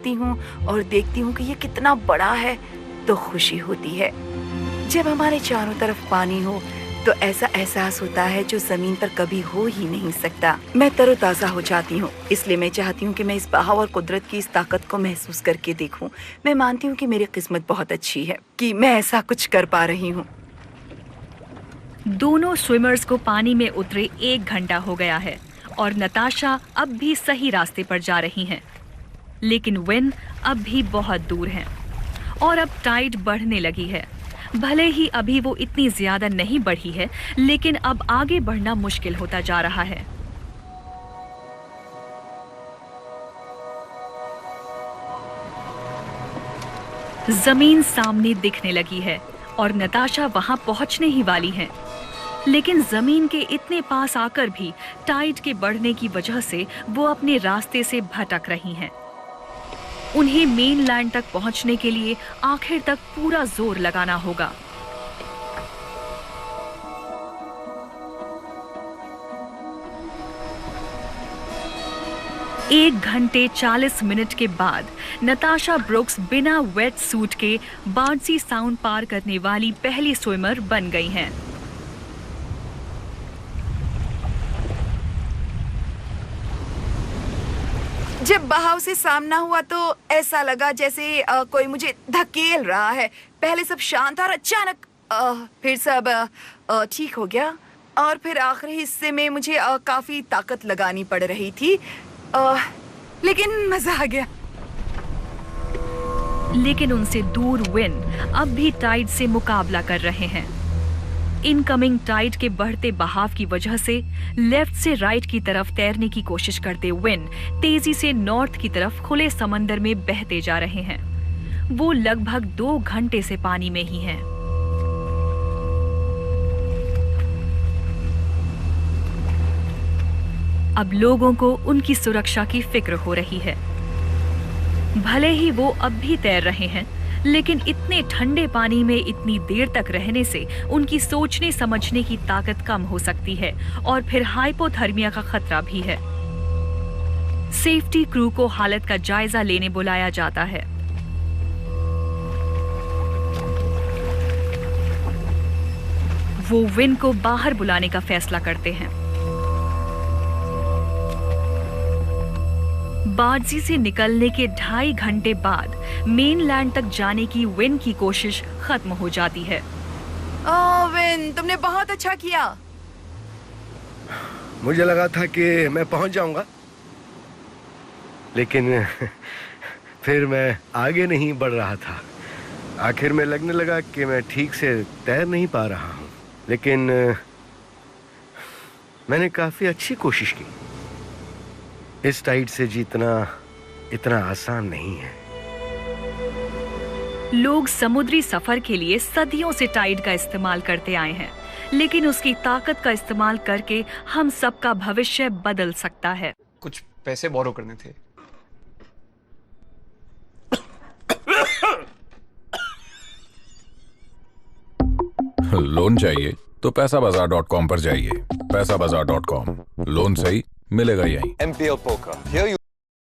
देखती हूँ और देखती हूँ कि ये कितना बड़ा है तो खुशी होती है। जब हमारे चारों तरफ पानी हो तो ऐसा एहसास होता है जो जमीन पर कभी हो ही नहीं सकता। मैं तरोताजा हो जाती हूँ, इसलिए मैं चाहती हूँ कि मैं इस बहाव और कुदरत की इस ताकत को महसूस करके देखूं। मैं मानती हूँ कि मेरी किस्मत बहुत अच्छी है कि मैं ऐसा कुछ कर पा रही हूँ। दोनों स्विमर्स को पानी में उतरे 1 घंटा हो गया है और नताशा अब भी सही रास्ते पर जा रही हैं। लेकिन विन अब भी बहुत दूर हैं और अब टाइड बढ़ने लगी है। भले ही अभी वो इतनी ज्यादा नहीं बढ़ी है, लेकिन अब आगे बढ़ना मुश्किल होता जा रहा है। जमीन सामने दिखने लगी है और नताशा वहां पहुंचने ही वाली हैं। लेकिन जमीन के इतने पास आकर भी टाइड के बढ़ने की वजह से वो अपने रास्ते से भटक रही हैं। उन्हें मेनलैंड तक पहुंचने के लिए आखिर तक पूरा जोर लगाना होगा। एक घंटे 40 मिनट के बाद नताशा ब्रुक्स बिना वेट सूट के बार्डसी साउंड पार करने वाली पहली स्विमर बन गई हैं। जब बहाव से सामना हुआ तो ऐसा लगा जैसे कोई मुझे धकेल रहा है। पहले सब शांत था और अचानक फिर सब ठीक हो गया और फिर आखिरी हिस्से में मुझे काफी ताकत लगानी पड़ रही थी, लेकिन मजा आ गया। लेकिन उनसे दूर विन अब भी टाइड से मुकाबला कर रहे हैं। इनकमिंग टाइड के बढ़ते बहाव की वजह से लेफ्ट से राइट की तरफ तैरने की कोशिश करते विन तेजी से नॉर्थ की तरफ खुले समंदर में बहते जा रहे हैं। वो लगभग 2 घंटे से पानी में ही हैं। अब लोगों को उनकी सुरक्षा की फिक्र हो रही है। भले ही वो अब भी तैर रहे हैं, लेकिन इतने ठंडे पानी में इतनी देर तक रहने से उनकी सोचने समझने की ताकत कम हो सकती है और फिर हाइपोथर्मिया का खतरा भी है। सेफ्टी क्रू को हालत का जायजा लेने बुलाया जाता है। वो विन को बाहर बुलाने का फैसला करते हैं। बार्डसी से निकलने के 2.5 घंटे बाद मेनलैंड तक जाने की विन की कोशिश खत्म हो जाती है। विन, तुमने बहुत अच्छा किया। मुझे लगा था कि मैं पहुंच जाऊंगा, लेकिन फिर मैं आगे नहीं बढ़ रहा था। आखिर में लगने लगा कि मैं ठीक से तैर नहीं पा रहा हूं, लेकिन मैंने काफी अच्छी कोशिश की। इस टाइड से जीतना इतना आसान नहीं है। लोग समुद्री सफर के लिए सदियों से टाइड का इस्तेमाल करते आए हैं, लेकिन उसकी ताकत का इस्तेमाल करके हम सबका भविष्य बदल सकता है। कुछ पैसे बोरो करने थे। लोन चाहिए तो पैसाबाजार.com पर जाइए। पैसाबाजार.com, लोन सही मिलेगा यहीं। MPL Poker. Here you